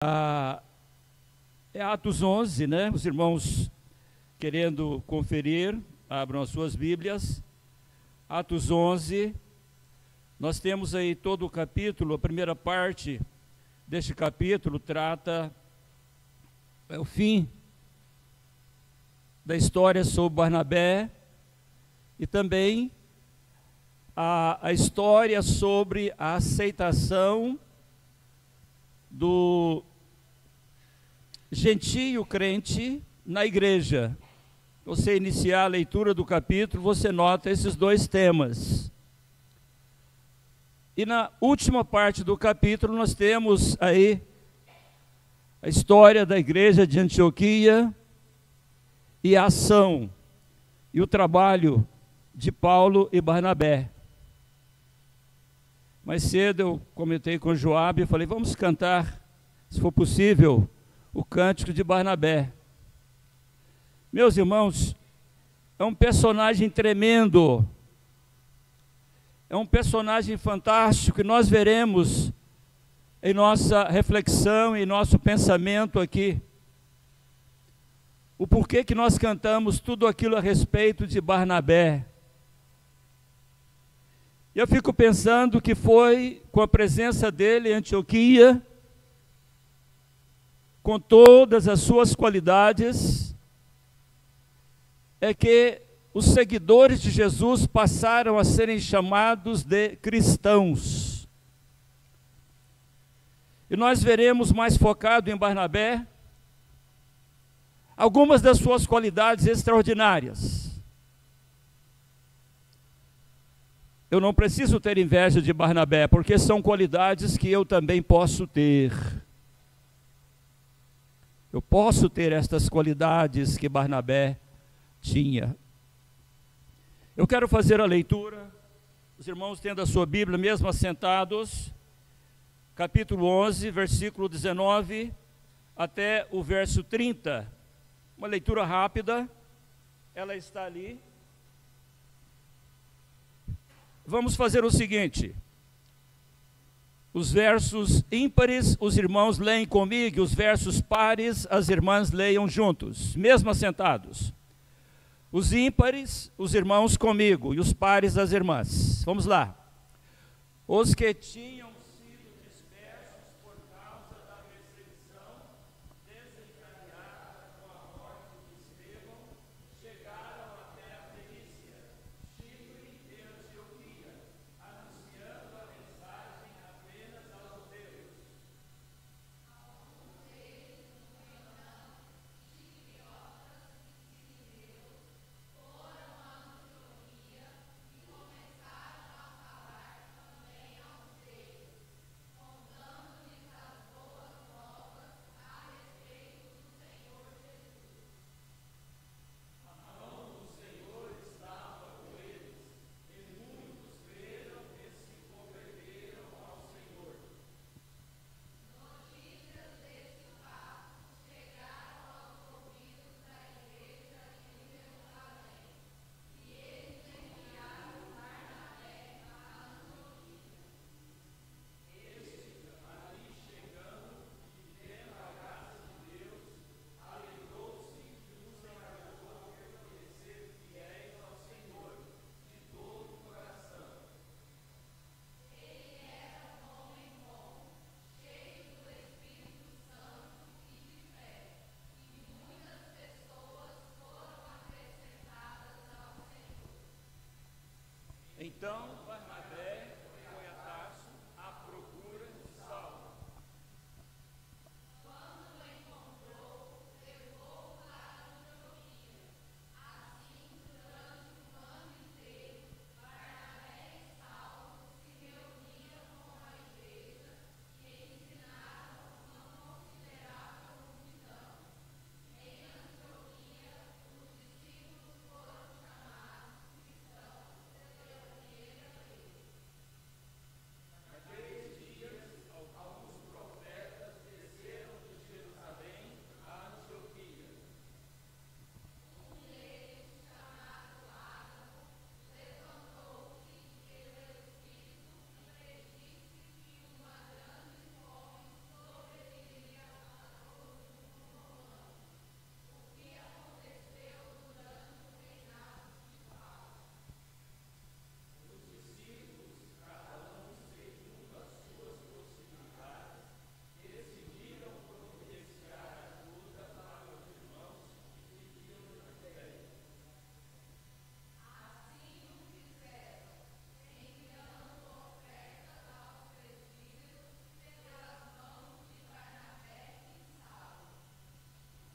É Atos 11, né? Os irmãos querendo conferir, abram as suas Bíblias. Atos 11, nós temos aí todo o capítulo. A primeira parte deste capítulo trata o fim da história sobre Barnabé e também a história sobre a aceitação do gentio crente na igreja. Você iniciar a leitura do capítulo, você nota esses dois temas. E na última parte do capítulo nós temos aí a história da igreja de Antioquia e a ação e o trabalho de Paulo e Barnabé. Mais cedo eu comentei com o Joabe e falei, vamos cantar, se for possível, o cântico de Barnabé. Meus irmãos, é um personagem tremendo, é um personagem fantástico que nós veremos em nossa reflexão, em nosso pensamento aqui. O porquê que nós cantamos tudo aquilo a respeito de Barnabé. Eu fico pensando que foi com a presença dele em Antioquia, com todas as suas qualidades, é que os seguidores de Jesus passaram a serem chamados de cristãos. E nós veremos mais focado em Barnabé algumas das suas qualidades extraordinárias. Eu não preciso ter inveja de Barnabé, porque são qualidades que eu também posso ter. Eu posso ter estas qualidades que Barnabé tinha. Eu quero fazer a leitura, os irmãos tendo a sua Bíblia, mesmo assentados, capítulo 11, versículo 19, até o verso 30. Uma leitura rápida, ela está ali. Vamos fazer o seguinte: os versos ímpares, os irmãos leem comigo, os versos pares, as irmãs leiam juntos, mesmo assentados. Os ímpares, os irmãos comigo, e os pares, as irmãs. Vamos lá. Os que tinham sido dispersos por causa da perseguição desencadeada com a morte de Estevão, chegaram até a Fenícia, Chipre e Antioquia, anunciando a mensagem apenas aos judeus.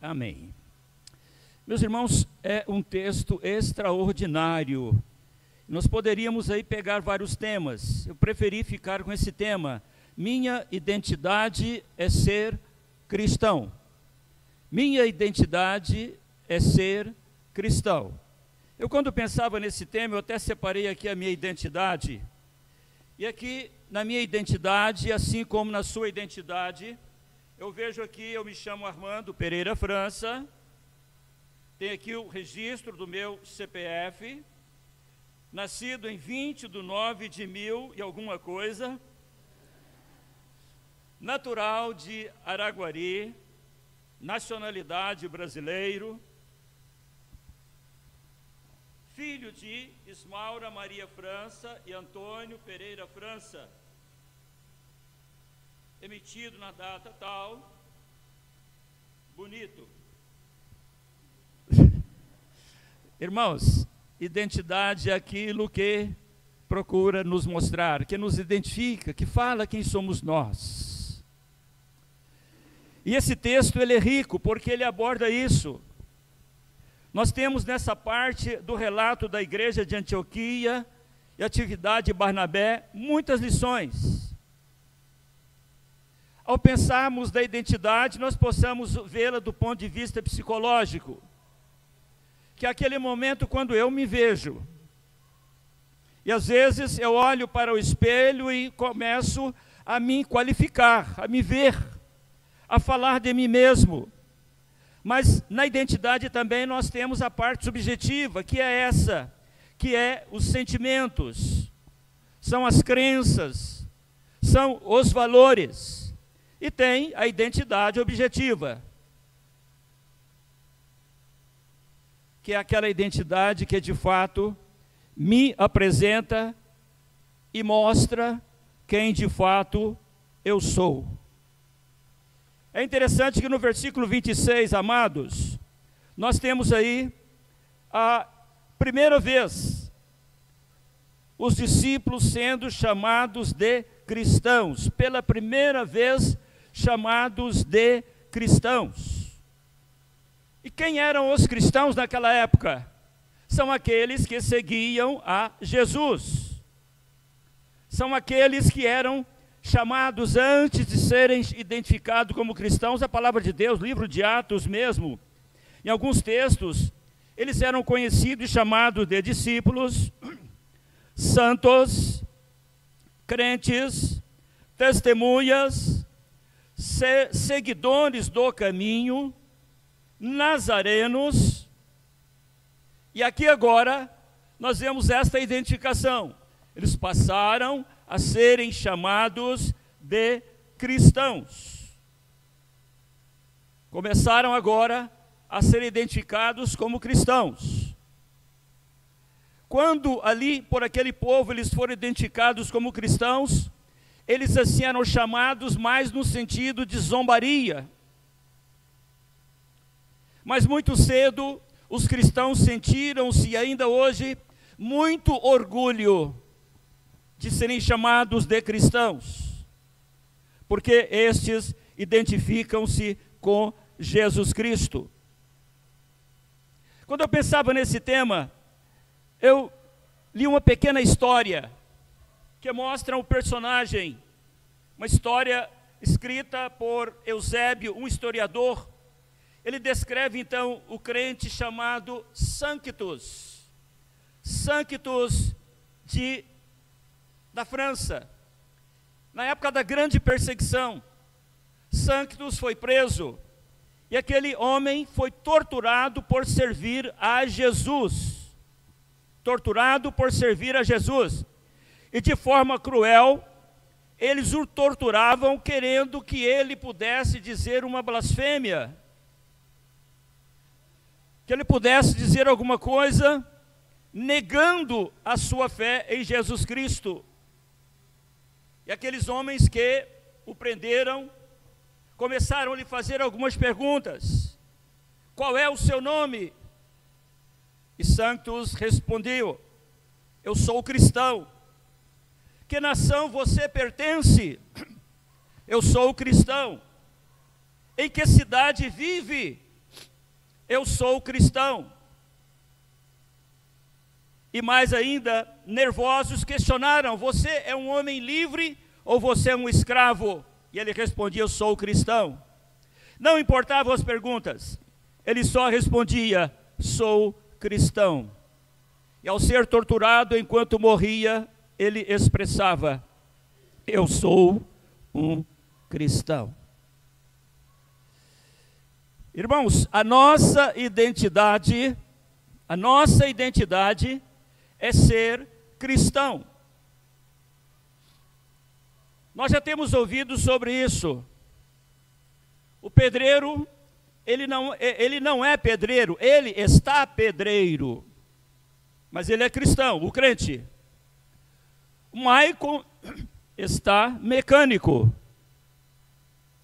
Amém. Meus irmãos, é um texto extraordinário. Nós poderíamos aí pegar vários temas. Eu preferi ficar com esse tema. Minha identidade é ser cristão. Minha identidade é ser cristão. Eu, quando pensava nesse tema, eu até separei aqui a minha identidade. E aqui, na minha identidade, assim como na sua identidade, eu vejo aqui, eu me chamo Armando Pereira França, tem aqui o registro do meu CPF, nascido em 20/9/1000 e alguma coisa, natural de Araguari, nacionalidade brasileiro, filho de Ismaura Maria França e Antônio Pereira França, emitido na data tal, bonito. Irmãos, identidade é aquilo que procura nos mostrar, que nos identifica, que fala quem somos nós. E esse texto ele é rico porque ele aborda isso. Nós temos nessa parte do relato da igreja de Antioquia e atividade de Barnabé muitas lições. Ao pensarmos da identidade, nós possamos vê-la do ponto de vista psicológico, que é aquele momento quando eu me vejo. E às vezes eu olho para o espelho e começo a me qualificar, a me ver, a falar de mim mesmo. Mas na identidade também nós temos a parte subjetiva, que é essa, que é os sentimentos, são as crenças, são os valores, e tem a identidade objetiva, que é aquela identidade que de fato me apresenta e mostra quem de fato eu sou. É interessante que no versículo 26, amados, nós temos aí a primeira vez os discípulos sendo chamados de cristãos, pela primeira vez chamados de cristãos. E quem eram os cristãos naquela época? São aqueles que seguiam a Jesus. São aqueles que eram chamados antes de serem identificados como cristãos. A palavra de Deus, livro de Atos mesmo, em alguns textos, eles eram conhecidos e chamados de discípulos, santos, crentes, testemunhas, seguidores do caminho, nazarenos. E aqui agora nós vemos esta identificação. Eles passaram a serem chamados de cristãos. Começaram agora a ser identificados como cristãos. Quando ali, por aquele povo, eles foram identificados como cristãos, eles assim eram chamados mais no sentido de zombaria. Mas muito cedo, os cristãos sentiram-se, e ainda hoje, muito orgulho de serem chamados de cristãos, porque estes identificam-se com Jesus Cristo. Quando eu pensava nesse tema, eu li uma pequena história que mostra um personagem, uma história escrita por Eusébio, um historiador. Ele descreve então o crente chamado Sanctus, Sanctus da França. Na época da grande perseguição, Sanctus foi preso, e aquele homem foi torturado por servir a Jesus. Torturado por servir a Jesus. E de forma cruel, eles o torturavam querendo que ele pudesse dizer uma blasfêmia. Que ele pudesse dizer alguma coisa negando a sua fé em Jesus Cristo. E aqueles homens que o prenderam começaram a lhe fazer algumas perguntas. Qual é o seu nome? E Sanctus respondeu: eu sou cristão. Que nação você pertence? Eu sou cristão. Em que cidade vive? eu sou cristão. E mais ainda, nervosos, questionaram: você é um homem livre ou você é um escravo? E ele respondia: eu sou cristão. Não importavam as perguntas, ele só respondia: sou cristão. E ao ser torturado enquanto morria, ele expressava: eu sou um cristão. Irmãos, a nossa identidade é ser cristão. Nós já temos ouvido sobre isso. O pedreiro, ele não é pedreiro, ele está pedreiro, mas ele é cristão, o crente. O Maicon está mecânico,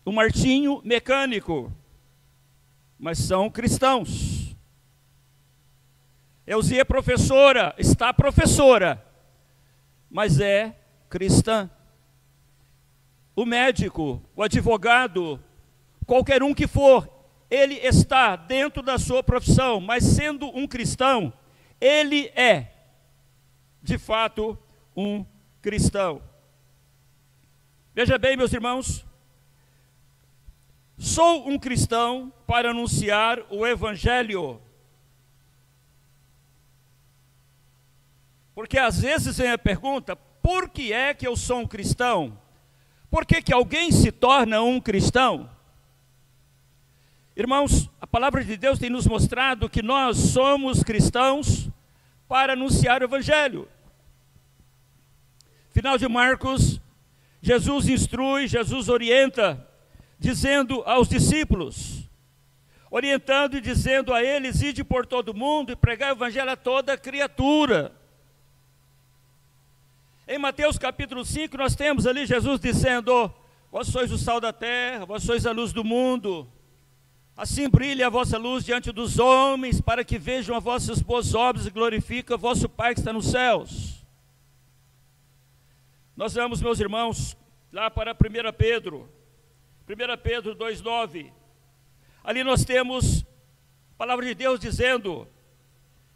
o Martinho mecânico, mas são cristãos. Elzia é professora, está professora, mas é cristã. O médico, o advogado, qualquer um que for, ele está dentro da sua profissão, mas sendo um cristão, ele é, de fato, um cristão. Veja bem, meus irmãos, sou um cristão para anunciar o Evangelho. Porque às vezes vem a pergunta: por que é que eu sou um cristão? Por que que alguém se torna um cristão? Irmãos, a palavra de Deus tem nos mostrado que nós somos cristãos para anunciar o Evangelho. Final de Marcos, Jesus instrui, Jesus orienta, dizendo aos discípulos, orientando e dizendo a eles: ide por todo mundo e pregar o Evangelho a toda criatura. Em Mateus capítulo 5, nós temos ali Jesus dizendo: vós sois o sal da terra, vós sois a luz do mundo. Assim brilhe a vossa luz diante dos homens, para que vejam as vossas boas obras e glorifiquem o vosso Pai que está nos céus. Nós vamos, meus irmãos, lá para 1 Pedro 2,9. Ali nós temos a palavra de Deus dizendo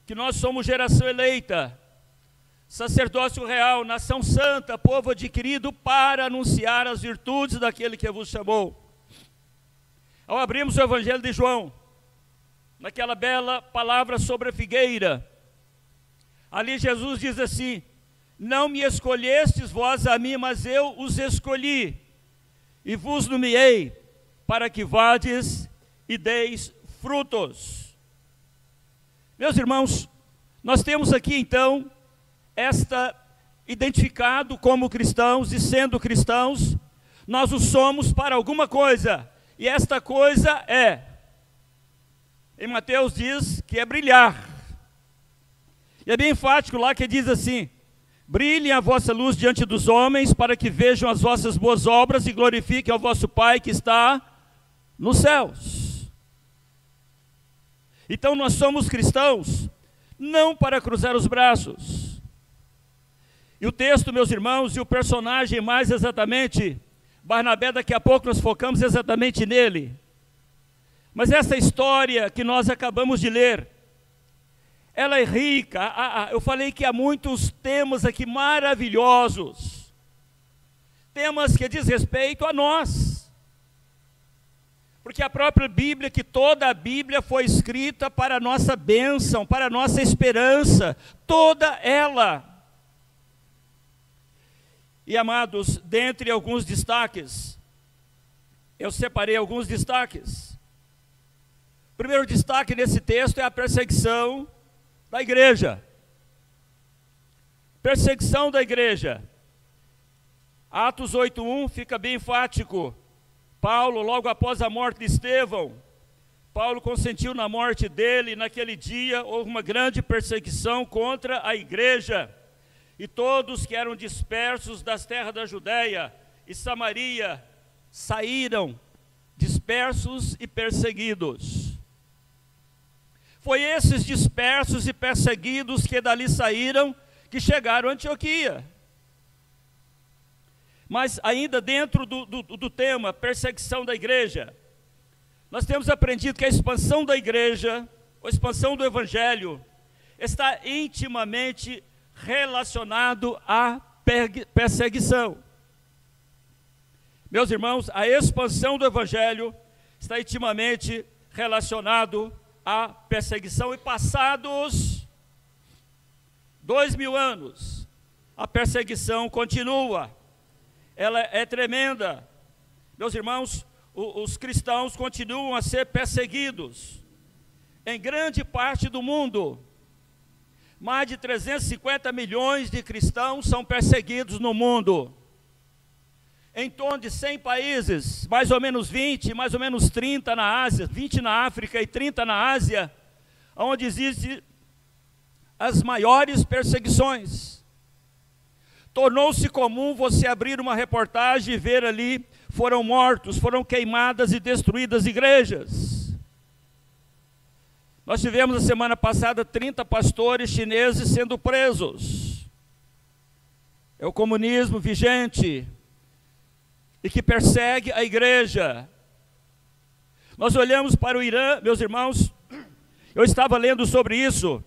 que nós somos geração eleita, sacerdócio real, nação santa, povo adquirido para anunciar as virtudes daquele que vos chamou. Ao abrirmos o Evangelho de João, naquela bela palavra sobre a figueira, ali Jesus diz assim: não me escolhestes vós a mim, mas eu os escolhi, e vos nomeei, para que vades e deis frutos. Meus irmãos, nós temos aqui então identificado como cristãos, e sendo cristãos, nós o somos para alguma coisa, e esta coisa em Mateus diz que é brilhar, e é bem enfático lá que diz assim: brilhem a vossa luz diante dos homens, para que vejam as vossas boas obras e glorifiquem ao vosso Pai que está nos céus. Então nós somos cristãos não para cruzar os braços. E o texto, meus irmãos, e o personagem mais exatamente, Barnabé, daqui a pouco nós focamos exatamente nele. Mas essa história que nós acabamos de ler, ela é rica. Eu falei que há muitos temas aqui maravilhosos, temas que diz respeito a nós, porque a própria Bíblia, que toda a Bíblia foi escrita para a nossa bênção, para a nossa esperança, toda ela. E amados, dentre alguns destaques, eu separei alguns destaques. O primeiro destaque nesse texto é a perseguição da igreja. Perseguição da igreja. Atos 8:1 fica bem enfático. Paulo, logo após a morte de Estevão, Paulo consentiu na morte dele, e naquele dia houve uma grande perseguição contra a igreja. E todos que eram dispersos das terras da Judéia e Samaria saíram dispersos e perseguidos. Foi esses dispersos e perseguidos que dali saíram, que chegaram a Antioquia. Mas ainda dentro do tema perseguição da igreja, nós temos aprendido que a expansão da igreja, a expansão do evangelho, está intimamente relacionado à perseguição. Meus irmãos, a expansão do evangelho está intimamente relacionado à perseguição, e passados 2000 anos, a perseguição continua, ela é tremenda. Meus irmãos, os cristãos continuam a ser perseguidos em grande parte do mundo. Mais de 350 milhões de cristãos são perseguidos no mundo. Em torno de 100 países, mais ou menos 20, mais ou menos 30 na Ásia, 20 na África e 30 na Ásia, onde existem as maiores perseguições. Tornou-se comum você abrir uma reportagem e ver ali, foram mortos, foram queimadas e destruídas igrejas. Nós tivemos a semana passada 30 pastores chineses sendo presos. É o comunismo vigente e que persegue a igreja. Nós olhamos para o Irã, meus irmãos, eu estava lendo sobre isso,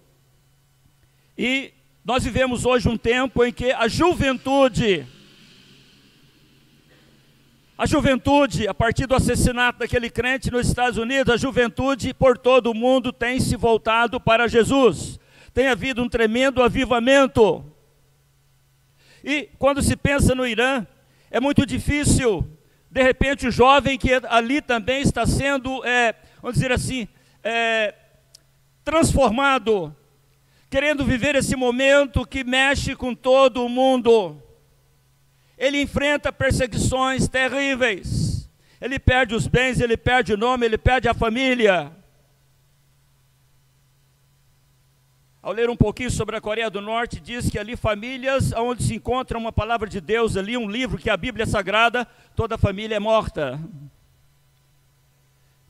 e nós vivemos hoje um tempo em que a juventude, a partir do assassinato daquele crente nos Estados Unidos, a juventude por todo o mundo tem se voltado para Jesus. Tem havido um tremendo avivamento. E quando se pensa no Irã, é muito difícil, de repente, o jovem que ali também está sendo, vamos dizer assim, transformado, querendo viver esse momento que mexe com todo o mundo. Ele enfrenta perseguições terríveis, ele perde os bens, ele perde o nome, ele perde a família. Ao ler um pouquinho sobre a Coreia do Norte, diz que ali famílias onde se encontra uma palavra de Deus, ali um livro que é a Bíblia Sagrada, toda a família é morta.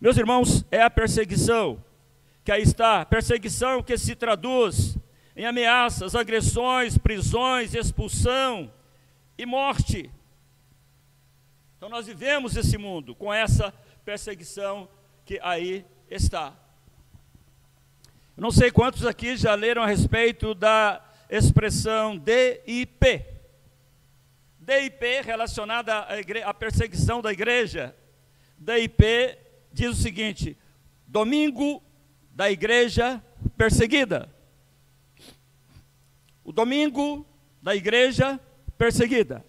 Meus irmãos, é a perseguição que aí está, perseguição que se traduz em ameaças, agressões, prisões, expulsão e morte. Então nós vivemos esse mundo com essa perseguição que aí está. Eu não sei quantos aqui já leram a respeito da expressão DIP. DIP relacionada à perseguição da igreja. DIP diz o seguinte: domingo da igreja perseguida. O domingo da igreja perseguida.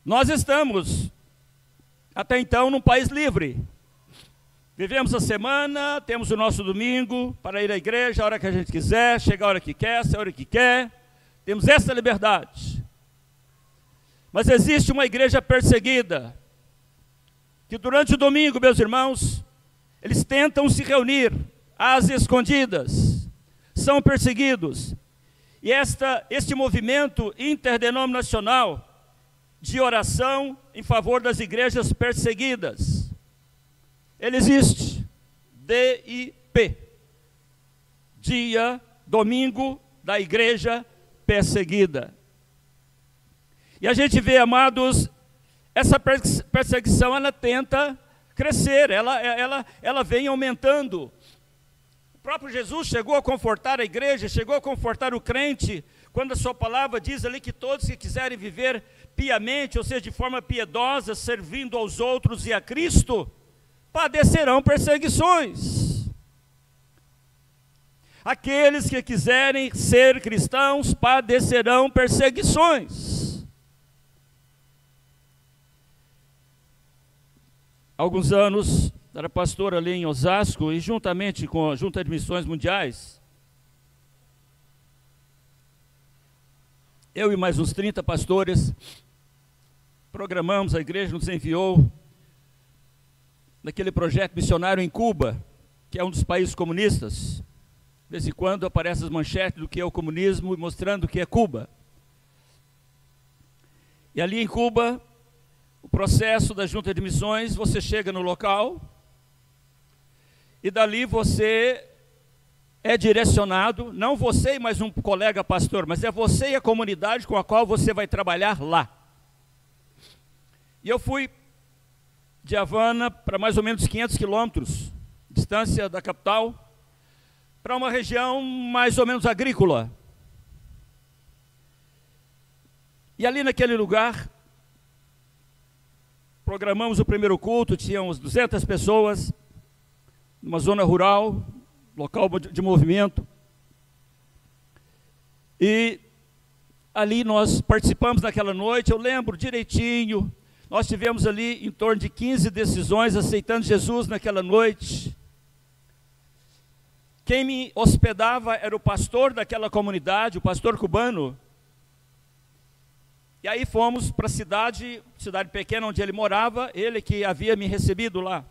Nós estamos, até então, num país livre. Vivemos a semana, temos o nosso domingo para ir à igreja a hora que a gente quiser, chegar a hora que quer, sair a hora que quer. Temos essa liberdade. Mas existe uma igreja perseguida, que durante o domingo, meus irmãos, eles tentam se reunir às escondidas, são perseguidos. E este movimento interdenominacional de oração em favor das igrejas perseguidas, ele existe. DIP, dia, domingo da igreja perseguida. E a gente vê, amados, essa perseguição, ela tenta crescer, ela vem aumentando. O próprio Jesus chegou a confortar a igreja, chegou a confortar o crente, quando a sua palavra diz ali que todos que quiserem viver piamente, ou seja, de forma piedosa, servindo aos outros e a Cristo, padecerão perseguições. Aqueles que quiserem ser cristãos padecerão perseguições. Há alguns anos, era pastor ali em Osasco, e juntamente com a Junta de Missões Mundiais, eu e mais uns 30 pastores, programamos, a igreja nos enviou naquele projeto missionário em Cuba, que é um dos países comunistas. De vez em quando aparecem as manchetes do que é o comunismo, mostrando o que é Cuba. E ali em Cuba, o processo da Junta de Missões, você chega no local, e dali você é direcionado, não você e mais um colega pastor, mas é você e a comunidade com a qual você vai trabalhar lá. E eu fui de Havana para mais ou menos 500 quilômetros, distância da capital, para uma região mais ou menos agrícola. E ali naquele lugar, programamos o primeiro culto, tínhamos 200 pessoas, numa zona rural, local de movimento. E ali nós participamos naquela noite, eu lembro direitinho, nós tivemos ali em torno de 15 decisões aceitando Jesus naquela noite. Quem me hospedava era o pastor daquela comunidade, o pastor cubano. E aí fomos para a cidade pequena onde ele morava, ele que havia me recebido lá.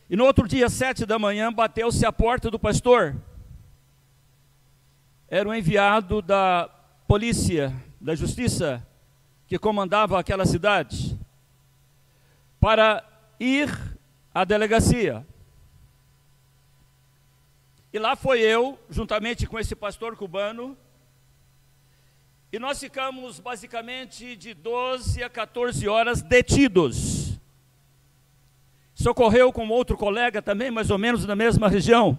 E no outro dia, 7 da manhã, bateu-se a porta do pastor. Era um enviado da polícia, da justiça, que comandava aquela cidade, para ir à delegacia. E lá foi eu, juntamente com esse pastor cubano, e nós ficamos basicamente de 12 a 14 horas detidos. Isso ocorreu com outro colega também, mais ou menos na mesma região.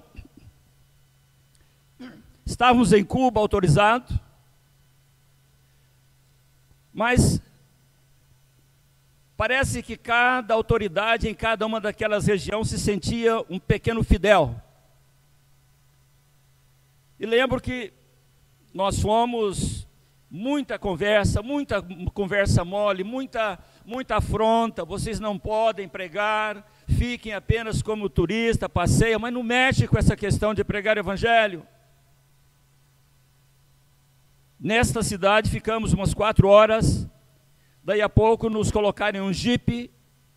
Estávamos em Cuba, autorizados, mas parece que cada autoridade em cada uma daquelas regiões se sentia um pequeno Fidel. E lembro que nós fomos, muita conversa mole, muita afronta, vocês não podem pregar, fiquem apenas como turista, passeiam, mas não mexe com essa questão de pregar o evangelho. Nesta cidade ficamos umas 4 horas, daí a pouco nos colocaram em um jipe,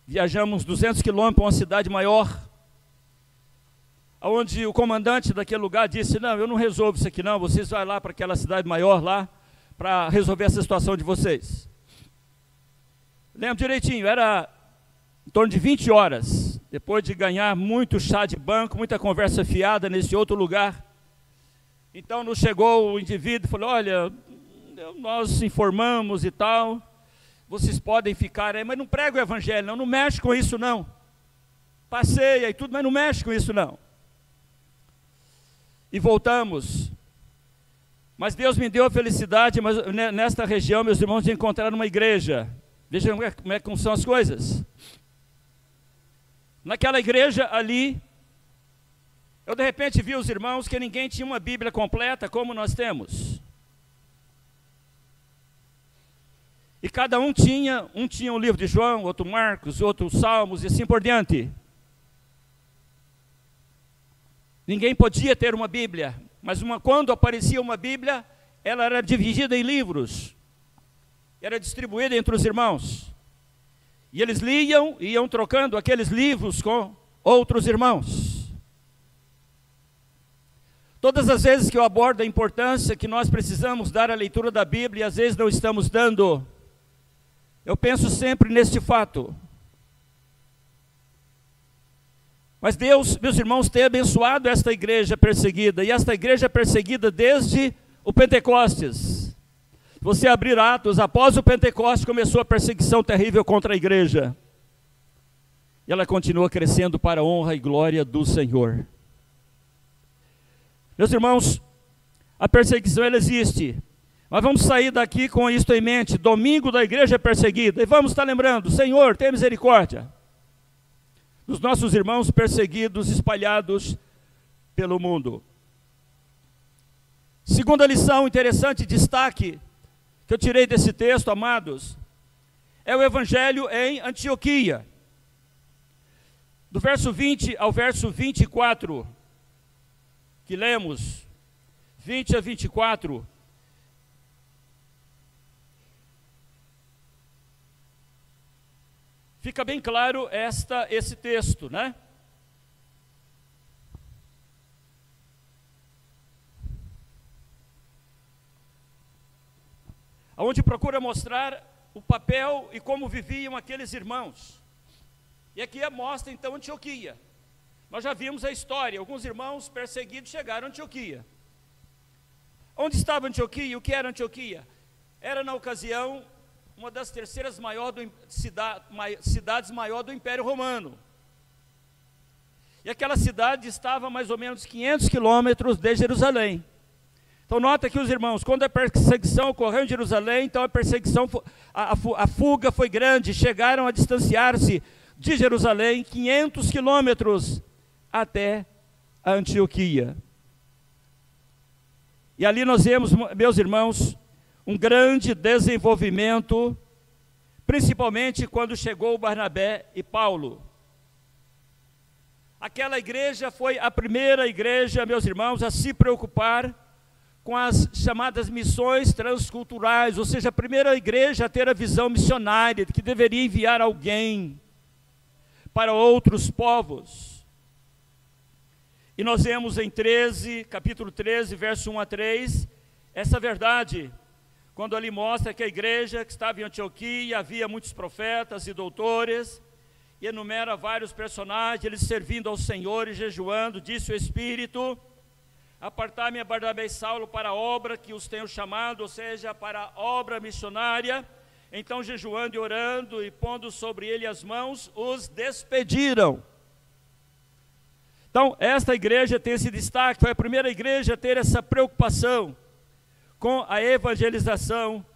viajamos 200 quilômetros para uma cidade maior, onde o comandante daquele lugar disse, não, eu não resolvo isso aqui não, vocês vão lá para aquela cidade maior lá, para resolver essa situação de vocês. Lembro direitinho, era em torno de 20 horas, depois de ganhar muito chá de banco, muita conversa fiada nesse outro lugar. Então nos chegou o indivíduo e falou, olha, nós informamos e tal, vocês podem ficar aí, mas não prega o evangelho, não mexe com isso não. Passeia e tudo, mas não mexe com isso não. E voltamos. Mas Deus me deu a felicidade, mas nesta região, meus irmãos, de encontrar uma igreja. Veja como são as coisas. Naquela igreja ali, eu de repente vi os irmãos que ninguém tinha uma Bíblia completa, como nós temos. E cada um tinha o livro de João, outro Marcos, outro Salmos, e assim por diante. Ninguém podia ter uma Bíblia, mas quando aparecia uma Bíblia, ela era dividida em livros, era distribuída entre os irmãos, e eles liam e iam trocando aqueles livros com outros irmãos. Todas as vezes que eu abordo a importância que nós precisamos dar à leitura da Bíblia, e às vezes não estamos dando, eu penso sempre neste fato. Mas Deus, meus irmãos, tem abençoado esta igreja perseguida, e esta igreja perseguida desde o Pentecostes. Se você abrir Atos, após o Pentecostes começou a perseguição terrível contra a igreja. E ela continua crescendo para a honra e glória do Senhor. Meus irmãos, a perseguição ela existe, mas vamos sair daqui com isto em mente, domingo da igreja perseguida, e vamos estar lembrando, Senhor, tenha misericórdia dos nossos irmãos perseguidos, espalhados pelo mundo. Segunda lição interessante, destaque, que eu tirei desse texto, amados, é o evangelho em Antioquia. Do verso 20 ao verso 24, que lemos, 20 a 24, fica bem claro esse texto, né? Onde procura mostrar o papel e como viviam aqueles irmãos. E aqui mostra então Antioquia. Nós já vimos a história, alguns irmãos perseguidos chegaram a Antioquia. Onde estava Antioquia? O que era Antioquia? Era na ocasião uma das terceiras cidades maior do Império Romano. E aquela cidade estava a mais ou menos 500 quilômetros de Jerusalém. Então nota aqui os irmãos, quando a perseguição ocorreu em Jerusalém, então a perseguição, a fuga foi grande, chegaram a distanciar-se de Jerusalém 500 quilômetros até a Antioquia. E ali nós vemos, meus irmãos, um grande desenvolvimento, principalmente quando chegou Barnabé e Paulo. Aquela igreja foi a primeira igreja, meus irmãos, a se preocupar com as chamadas missões transculturais, ou seja, a primeira igreja a ter a visão missionária, de que deveria enviar alguém para outros povos. E nós vemos em capítulo 13, verso 1 a 3, essa verdade, quando ali mostra que a igreja que estava em Antioquia, havia muitos profetas e doutores, e enumera vários personagens, eles servindo ao Senhor e jejuando, disse o Espírito: apartai-me a Barnabé e Saulo para a obra que os tenho chamado, ou seja, para a obra missionária. Então, jejuando e orando e pondo sobre ele as mãos, os despediram. Então, esta igreja tem esse destaque, foi a primeira igreja a ter essa preocupação com a evangelização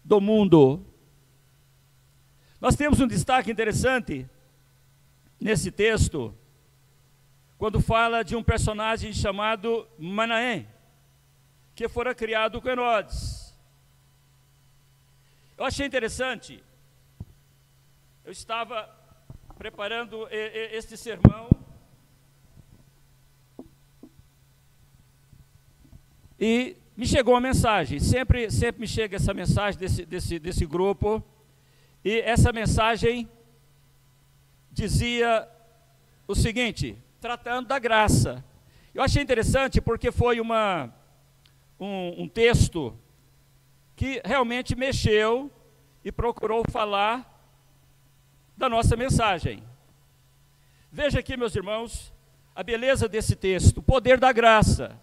do mundo. Nós temos um destaque interessante nesse texto, quando fala de um personagem chamado Manaém, que fora criado com Herodes. Eu achei interessante, eu estava preparando este sermão, e me chegou uma mensagem, sempre me chega essa mensagem desse grupo, e essa mensagem dizia o seguinte, tratando da graça. Eu achei interessante porque foi um texto que realmente mexeu e procurou falar da nossa mensagem. Veja aqui, meus irmãos, a beleza desse texto, o poder da graça.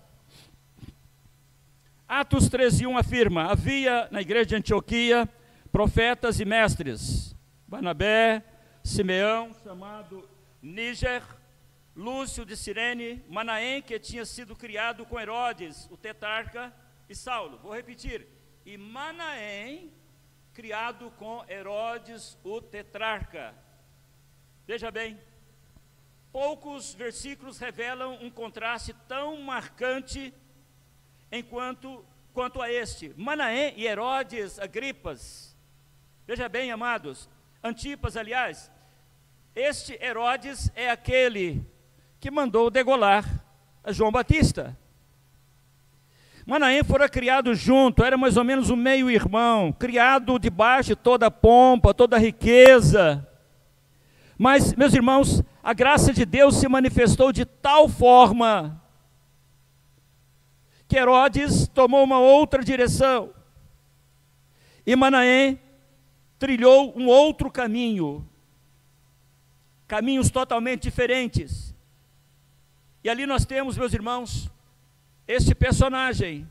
Atos 13:1 afirma: havia na igreja de Antioquia profetas e mestres, Barnabé, Simeão, chamado Níger, Lúcio de Cirene, Manaém, que tinha sido criado com Herodes, o tetrarca, e Saulo. Vou repetir, e Manaém, criado com Herodes, o tetrarca. Veja bem, poucos versículos revelam um contraste tão marcante quanto a este. Manaém e Herodes Agripas. Veja bem, amados, Antipas, aliás, este Herodes é aquele que mandou degolar a João Batista. Manaém fora criado junto, era mais ou menos um meio-irmão, criado debaixo de toda a pompa, toda a riqueza. Mas, meus irmãos, a graça de Deus se manifestou de tal forma que Herodes tomou uma outra direção, e Manaém trilhou um outro caminho, caminhos totalmente diferentes. E ali nós temos, meus irmãos, este personagem,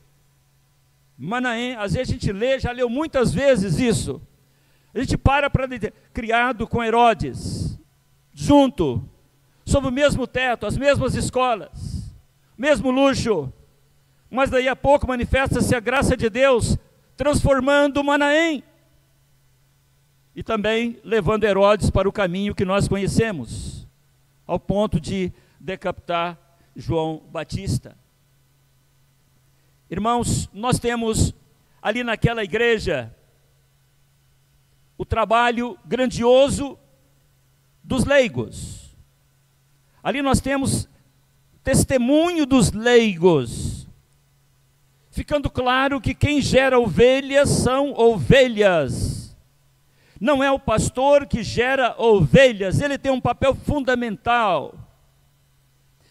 Manaém. Às vezes a gente lê, já leu muitas vezes isso, a gente para dizer, criado com Herodes, junto, sob o mesmo teto, as mesmas escolas, mesmo luxo, mas daí a pouco manifesta-se a graça de Deus, transformando Manaém, e também levando Herodes para o caminho que nós conhecemos, ao ponto de decapitar João Batista. Irmãos, nós temos ali naquela igreja o trabalho grandioso dos leigos. Ali nós temos testemunho dos leigos, ficando claro que quem gera ovelhas são ovelhas. Não é o pastor que gera ovelhas, ele tem um papel fundamental,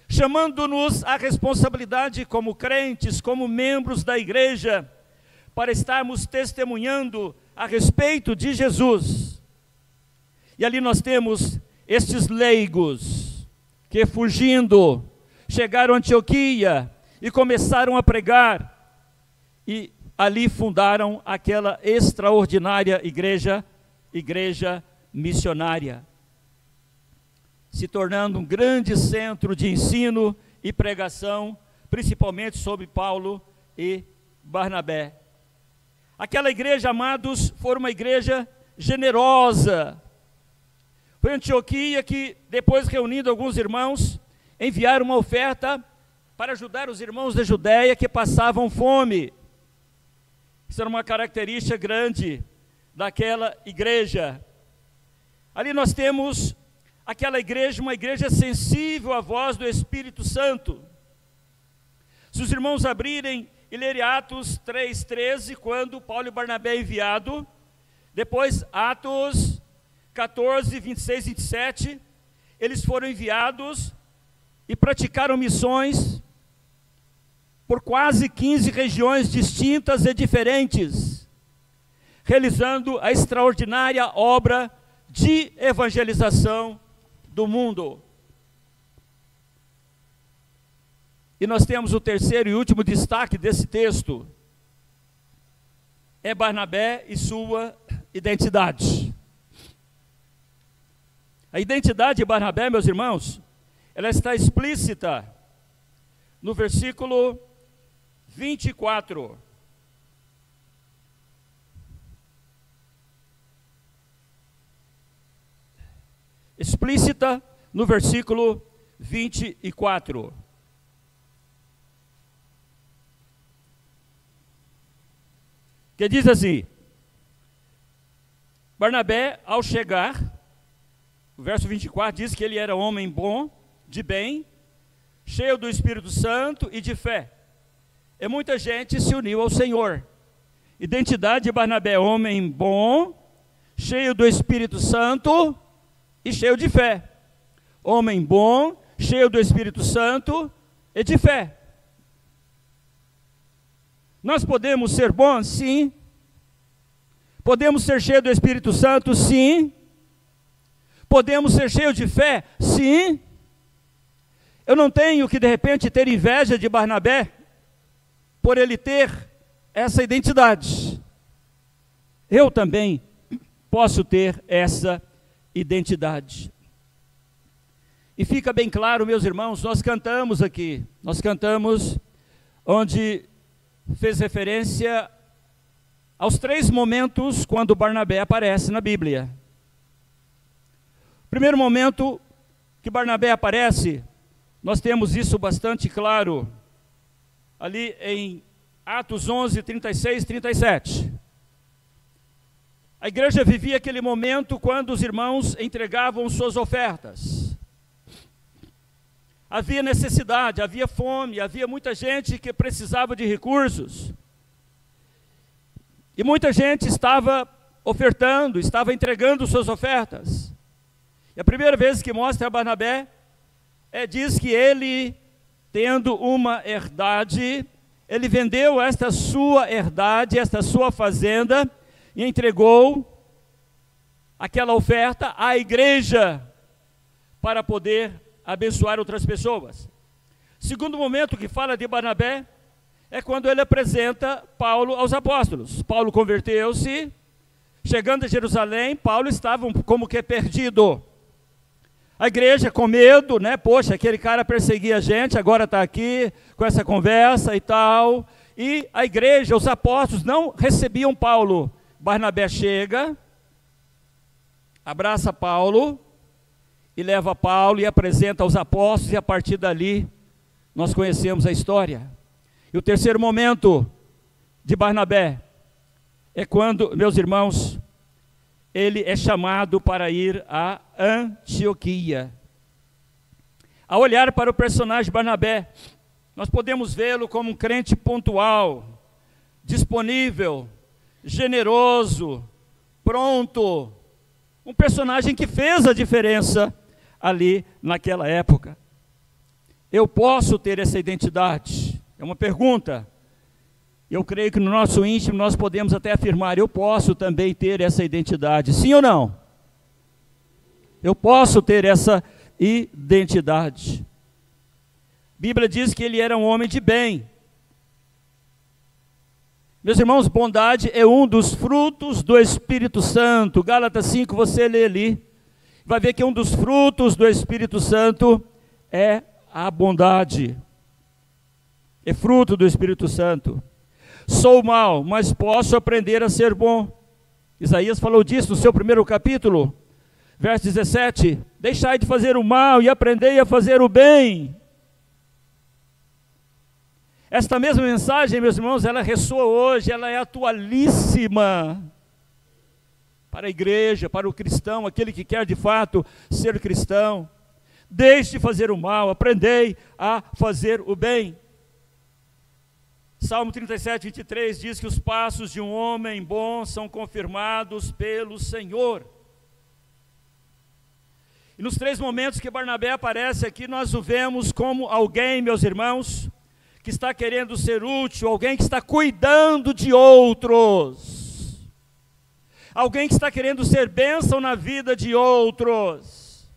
chamando-nos à responsabilidade como crentes, como membros da igreja, para estarmos testemunhando a respeito de Jesus. E ali nós temos estes leigos, que fugindo, chegaram a Antioquia e começaram a pregar. E ali fundaram aquela extraordinária igreja missionária, se tornando um grande centro de ensino e pregação, principalmente sobre Paulo e Barnabé. Aquela igreja, amados, foi uma igreja generosa. Foi Antioquia que, depois reunindo alguns irmãos, enviaram uma oferta para ajudar os irmãos da Judéia que passavam fome. Isso era uma característica grande daquela igreja. Ali nós temos aquela igreja, uma igreja sensível à voz do Espírito Santo. Se os irmãos abrirem e lerem Atos 3,13, quando Paulo e Barnabé é enviado, depois Atos 14, 26 e 27, eles foram enviados e praticaram missões por quase 15 regiões distintas e diferentes, realizando a extraordinária obra de evangelização do mundo. E nós temos o terceiro e último destaque desse texto, é Barnabé e sua identidade. A identidade de Barnabé, meus irmãos, ela está explícita no versículo 24. Explícita no versículo 24. Que diz assim: Barnabé, ao chegar, o verso 24 diz que ele era homem bom, de bem, cheio do Espírito Santo e de fé. E muita gente se uniu ao Senhor. Identidade de Barnabé: homem bom, cheio do Espírito Santo e cheio de fé. Homem bom, cheio do Espírito Santo e de fé. Nós podemos ser bons? Sim. Podemos ser cheios do Espírito Santo? Sim. Podemos ser cheios de fé? Sim. Eu não tenho que, de repente, ter inveja de Barnabé por ele ter essa identidade. Eu também posso ter essa identidade. E fica bem claro, meus irmãos, nós cantamos aqui, onde fez referência aos 3 momentos quando Barnabé aparece na Bíblia. Primeiro momento que Barnabé aparece, nós temos isso bastante claro, ali em Atos 11, 36 e 37. A igreja vivia aquele momento quando os irmãos entregavam suas ofertas. Havia necessidade, havia fome, havia muita gente que precisava de recursos. E muita gente estava ofertando, estava entregando suas ofertas. E a primeira vez que mostra a Barnabé, diz que ele, tendo uma herdade, ele vendeu esta sua herdade, esta sua fazenda, e entregou aquela oferta à igreja, para poder abençoar outras pessoas. Segundo momento que fala de Barnabé, é quando ele apresenta Paulo aos apóstolos. Paulo converteu-se, chegando a Jerusalém, Paulo estava como que perdido. A igreja com medo, né? Poxa, aquele cara perseguia a gente, agora está aqui com essa conversa e tal. E a igreja, os apóstolos não recebiam Paulo. Barnabé chega, abraça Paulo e leva Paulo e apresenta aos apóstolos, e a partir dali nós conhecemos a história. E o terceiro momento de Barnabé é quando, meus irmãos, ele é chamado para ir a Antioquia. Ao olhar para o personagem Barnabé, nós podemos vê-lo como um crente pontual, disponível, generoso, pronto, um personagem que fez a diferença ali naquela época. Eu posso ter essa identidade? É uma pergunta. Eu creio que no nosso íntimo nós podemos até afirmar: eu posso também ter essa identidade. Sim ou não? Eu posso ter essa identidade. A Bíblia diz que ele era um homem de bem. Meus irmãos, bondade é um dos frutos do Espírito Santo. Gálatas 5, você lê ali, vai ver que um dos frutos do Espírito Santo é a bondade. É fruto do Espírito Santo. Sou mau, mas posso aprender a ser bom. Isaías falou disso no seu primeiro capítulo, verso 17. Deixai de fazer o mal e aprendei a fazer o bem. Esta mesma mensagem, meus irmãos, ela ressoa hoje, ela é atualíssima para a igreja, para o cristão, aquele que quer de fato ser cristão. Deixe de fazer o mal, aprendei a fazer o bem. Salmo 37, 23 diz que os passos de um homem bom são confirmados pelo Senhor. E nos 3 momentos que Barnabé aparece aqui, nós o vemos como alguém, meus irmãos, que está querendo ser útil, alguém que está cuidando de outros, alguém que está querendo ser bênção na vida de outros.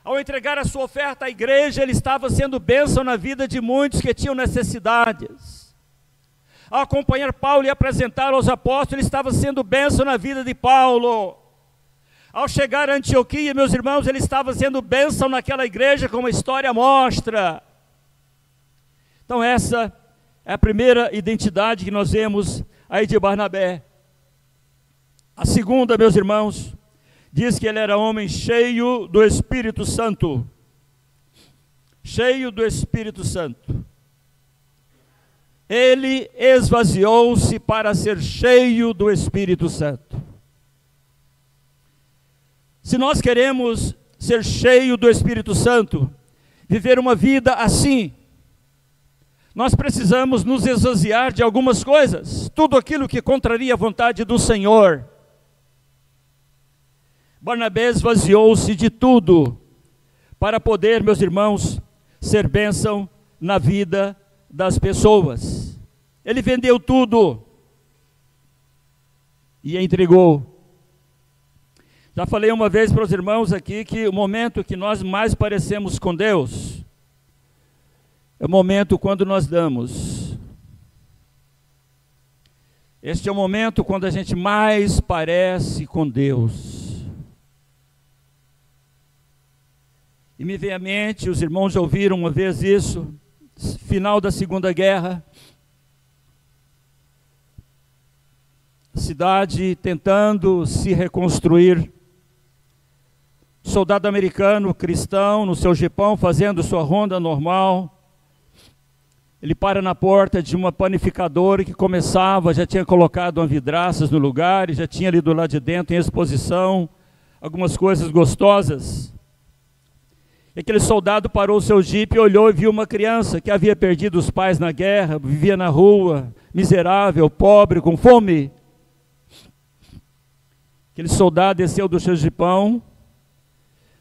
Ao entregar a sua oferta à igreja, ele estava sendo bênção na vida de muitos que tinham necessidades. Ao acompanhar Paulo e apresentar aos apóstolos, ele estava sendo bênção na vida de Paulo. Ao chegar a Antioquia, meus irmãos, ele estava sendo bênção naquela igreja, como a história mostra. Então essa é a primeira identidade que nós vemos aí de Barnabé. A segunda, meus irmãos, diz que ele era homem cheio do Espírito Santo. Cheio do Espírito Santo. Ele esvaziou-se para ser cheio do Espírito Santo. Se nós queremos ser cheio do Espírito Santo, viver uma vida assim, nós precisamos nos esvaziar de algumas coisas, tudo aquilo que contraria a vontade do Senhor. Barnabé esvaziou-se de tudo, para poder, meus irmãos, ser bênção na vida das pessoas. Ele vendeu tudo e entregou. Já falei uma vez para os irmãos aqui que o momento que nós mais parecemos com Deus é o momento quando nós damos. Este é o momento quando a gente mais parece com Deus. E me vem à mente, os irmãos já ouviram uma vez isso, final da Segunda Guerra, a cidade tentando se reconstruir, soldado americano, cristão, no seu jipão, fazendo sua ronda normal. Ele para na porta de uma panificadora que começava, já tinha colocado uma vidraças no lugar, e já tinha ali do lado de dentro, em exposição, algumas coisas gostosas. E aquele soldado parou o seu jipe, olhou e viu uma criança que havia perdido os pais na guerra, vivia na rua, miserável, pobre, com fome. Aquele soldado desceu do seu jipão,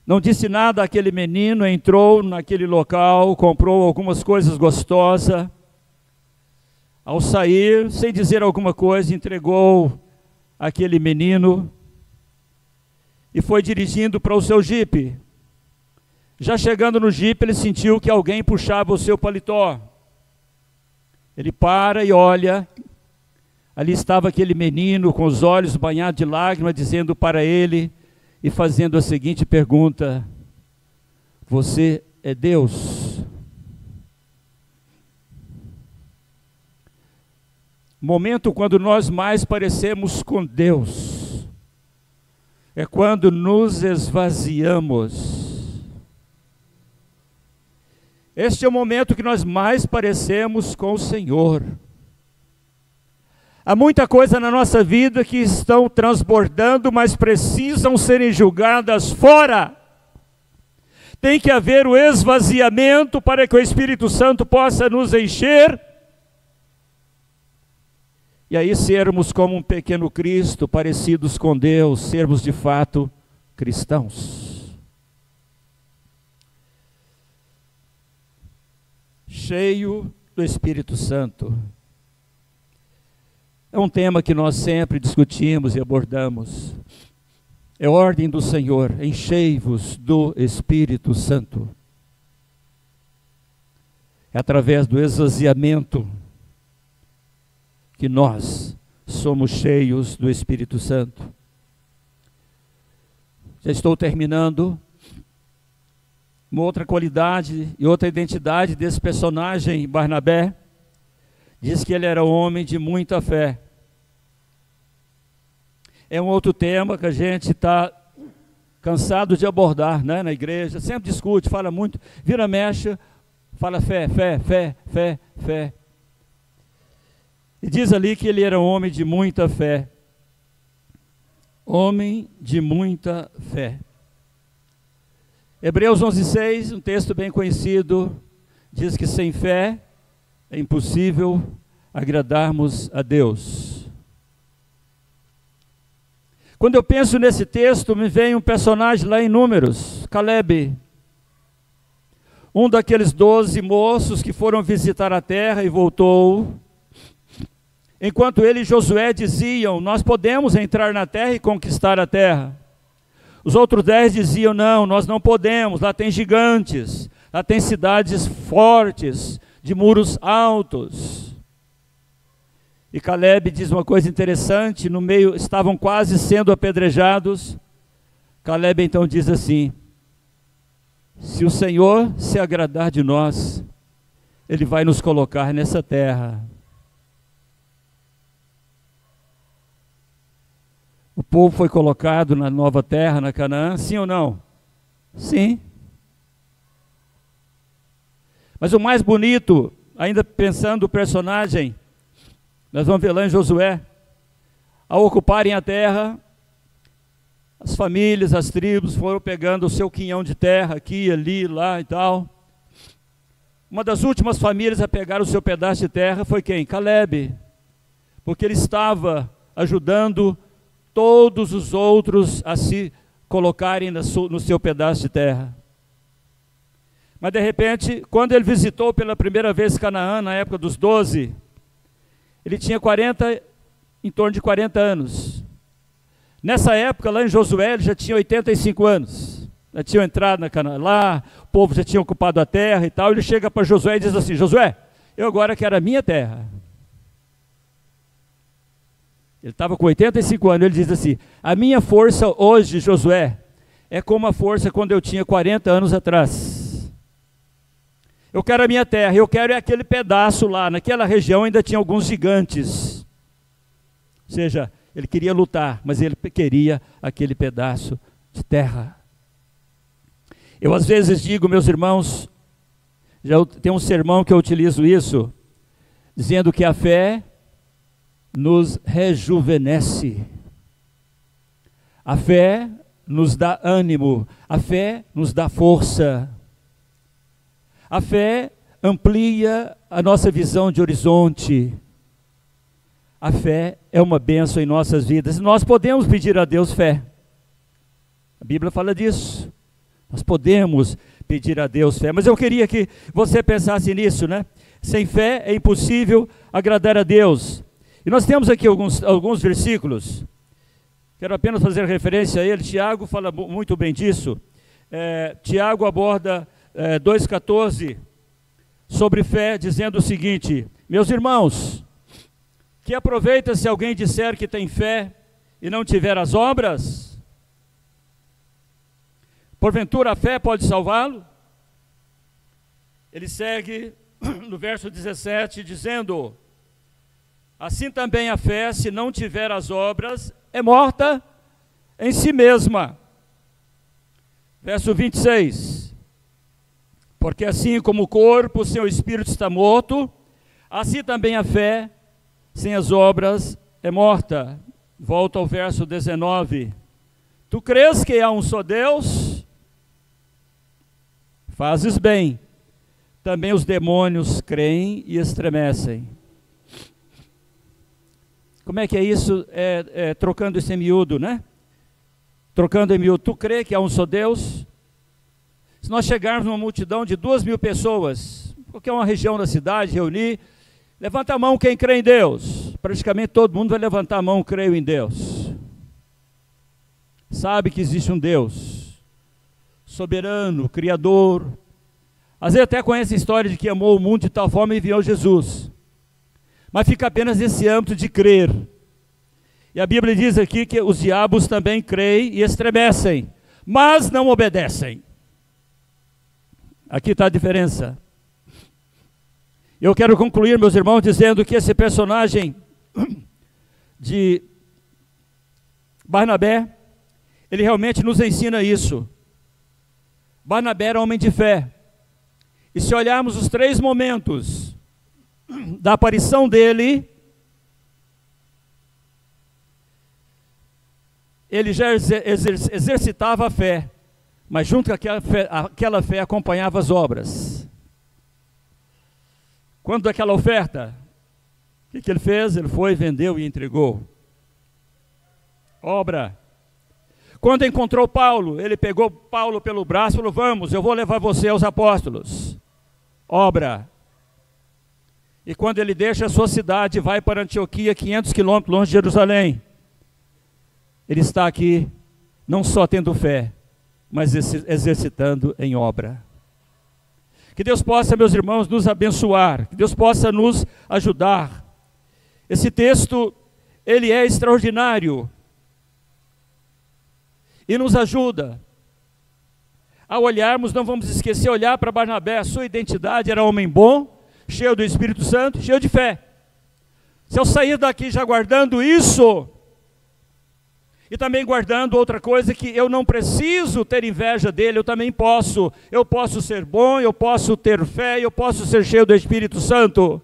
não disse nada àquele menino, entrou naquele local, comprou algumas coisas gostosas. Ao sair, sem dizer alguma coisa, entregou aquele menino e foi dirigindo para o seu jipe. Já chegando no jipe, ele sentiu que alguém puxava o seu paletó. Ele para e olha. Ali estava aquele menino com os olhos banhados de lágrimas, dizendo para ele e fazendo a seguinte pergunta: você é Deus? Momento quando nós mais parecemos com Deus é quando nos esvaziamos. Este é o momento que nós mais parecemos com o Senhor. Há muita coisa na nossa vida que estão transbordando, mas precisam serem julgadas fora. Tem que haver o esvaziamento para que o Espírito Santo possa nos encher. E aí sermos como um pequeno Cristo, parecidos com Deus, sermos de fato cristãos. Cheio do Espírito Santo. É um tema que nós sempre discutimos e abordamos. É a ordem do Senhor: enchei-vos do Espírito Santo. É através do esvaziamento que nós somos cheios do Espírito Santo. Já estou terminando. Uma outra qualidade e outra identidade desse personagem, Barnabé, diz que ele era um homem de muita fé. É um outro tema que a gente está cansado de abordar, né, na igreja. Sempre discute, fala muito, vira mexe, fala fé, fé, fé, fé, fé. E diz ali que ele era um homem de muita fé. Homem de muita fé. Hebreus 11:6, um texto bem conhecido, diz que sem fé é impossível agradarmos a Deus. Quando eu penso nesse texto, me vem um personagem lá em Números, Calebe, um daqueles 12 moços que foram visitar a terra e voltou. Enquanto ele e Josué diziam, nós podemos entrar na terra e conquistar a terra. Os outros 10 diziam, não, nós não podemos, lá tem gigantes, lá tem cidades fortes, de muros altos. E Calebe diz uma coisa interessante, no meio, estavam quase sendo apedrejados. Calebe então diz assim, se o Senhor se agradar de nós, Ele vai nos colocar nessa terra. O povo foi colocado na nova terra, na Canaã, sim ou não? Sim. Mas o mais bonito, ainda pensando o personagem, nós vamos ver lá em Josué, ao ocuparem a terra, as famílias, as tribos foram pegando o seu quinhão de terra, aqui, ali, lá e tal. Uma das últimas famílias a pegar o seu pedaço de terra foi quem? Calebe, porque ele estava ajudando todos os outros a se colocarem no seu pedaço de terra. Mas de repente, quando ele visitou pela primeira vez Canaã, na época dos 12, ele tinha em torno de 40 anos. Nessa época, lá em Josué, ele já tinha 85 anos. Já tinham entrado na Canaã, lá, o povo já tinha ocupado a terra e tal. Ele chega para Josué e diz assim, Josué, eu agora quero a minha terra. Ele estava com 85 anos, ele diz assim, a minha força hoje, Josué, é como a força quando eu tinha 40 anos atrás. Eu quero a minha terra, eu quero aquele pedaço lá, naquela região ainda tinha alguns gigantes. Ou seja, ele queria lutar, mas ele queria aquele pedaço de terra. Eu às vezes digo, meus irmãos, já tem um sermão que eu utilizo isso, dizendo que a fé nos rejuvenesce. A fé nos dá ânimo, a fé nos dá força. A fé amplia a nossa visão de horizonte. A fé é uma bênção em nossas vidas. Nós podemos pedir a Deus fé. A Bíblia fala disso. Nós podemos pedir a Deus fé. Mas eu queria que você pensasse nisso, né? Sem fé é impossível agradar a Deus. E nós temos aqui alguns versículos. Quero apenas fazer referência a ele. Tiago fala muito bem disso. Tiago aborda 2,14 sobre fé, dizendo o seguinte: meus irmãos, que aproveita se alguém disser que tem fé e não tiver as obras? Porventura a fé pode salvá-lo? Ele segue no verso 17 dizendo: assim também a fé, se não tiver as obras, é morta em si mesma. Verso 26: porque assim como o corpo sem o espírito está morto, assim também a fé sem as obras é morta. Volta ao verso 19: tu crês que há um só Deus? Fazes bem, também os demônios creem e estremecem. Como é que é isso? Trocando esse miúdo, né? Trocando em miúdo. Tu crê que há um só Deus? Se nós chegarmos numa multidão de 2.000 pessoas, qualquer uma região da cidade, reunir, levanta a mão quem crê em Deus. Praticamente todo mundo vai levantar a mão, creio em Deus. Sabe que existe um Deus soberano, criador. Às vezes até conhece a história de que amou o mundo de tal forma e enviou Jesus. mas fica apenas nesse âmbito de crer. E a Bíblia diz aqui que os diabos também creem e estremecem, mas não obedecem. Aqui está a diferença. Eu quero concluir, meus irmãos, dizendo que esse personagem de Barnabé, ele realmente nos ensina isso. Barnabé era homem de fé. E se olharmos os 3 momentos da aparição dele, ele já exercitava a fé, mas junto com aquela fé acompanhava as obras. Quando daquela oferta, o que ele fez? Ele foi, vendeu e entregou. Obra. Quando encontrou Paulo, ele pegou Paulo pelo braço e falou: vamos, eu vou levar você aos apóstolos. Obra. E quando ele deixa a sua cidade e vai para Antioquia, 500 quilômetros longe de Jerusalém, ele está aqui, não só tendo fé, mas exercitando em obra. Que Deus possa, meus irmãos, nos abençoar, que Deus possa nos ajudar. Esse texto, ele é extraordinário e nos ajuda a olharmos. Não vamos esquecer, olhar para Barnabé. A sua identidade era homem bom, cheio do Espírito Santo, cheio de fé. Se eu sair daqui já guardando isso, e também guardando outra coisa, que eu não preciso ter inveja dele, eu também posso. Eu posso ser bom, eu posso ter fé, eu posso ser cheio do Espírito Santo.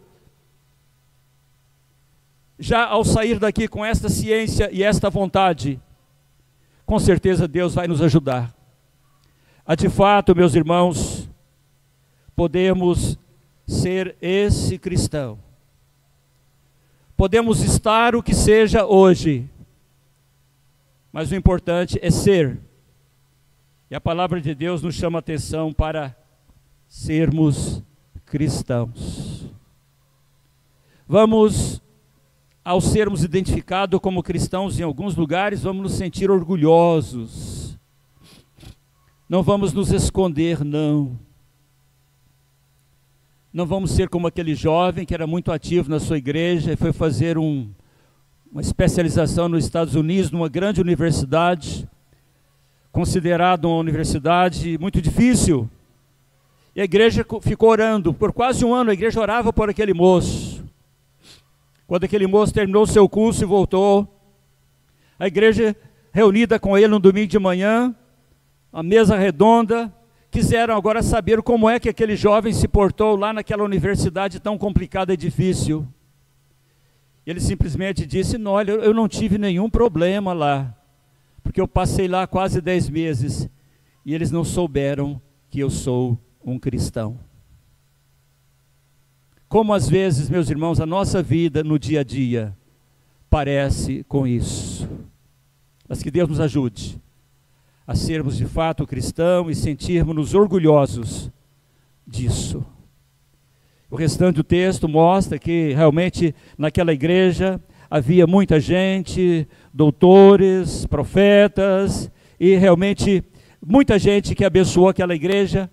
Já ao sair daqui com esta ciência e esta vontade, com certeza Deus vai nos ajudar a, de fato, meus irmãos, podemos ser esse cristão. Podemos estar o que seja hoje, mas o importante é ser. E a palavra de Deus nos chama a atenção para sermos cristãos. Vamos, ao sermos identificados como cristãos em alguns lugares, vamos nos sentir orgulhosos. Não vamos nos esconder, não. Não vamos ser como aquele jovem que era muito ativo na sua igreja e foi fazer uma especialização nos Estados Unidos, numa grande universidade, considerada uma universidade muito difícil. E a igreja ficou orando, por quase um ano a igreja orava por aquele moço. Quando aquele moço terminou o seu curso e voltou, a igreja reunida com ele no domingo de manhã, a mesa redonda, quiseram agora saber como é que aquele jovem se portou lá naquela universidade tão complicada e difícil. Ele simplesmente disse: não, olha, eu não tive nenhum problema lá, porque eu passei lá quase 10 meses, e eles não souberam que eu sou um cristão. Como às vezes, meus irmãos, a nossa vida no dia a dia parece com isso. Mas que Deus nos ajude a sermos de fato cristãos e sentirmos-nos orgulhosos disso. O restante do texto mostra que realmente naquela igreja havia muita gente, doutores, profetas, e realmente muita gente que abençoou aquela igreja,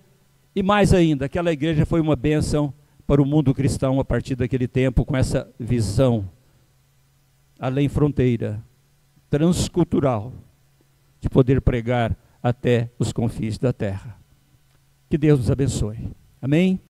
e mais ainda, aquela igreja foi uma bênção para o mundo cristão a partir daquele tempo, com essa visão além fronteira, transcultural, de poder pregar até os confins da terra. Que Deus nos abençoe. Amém?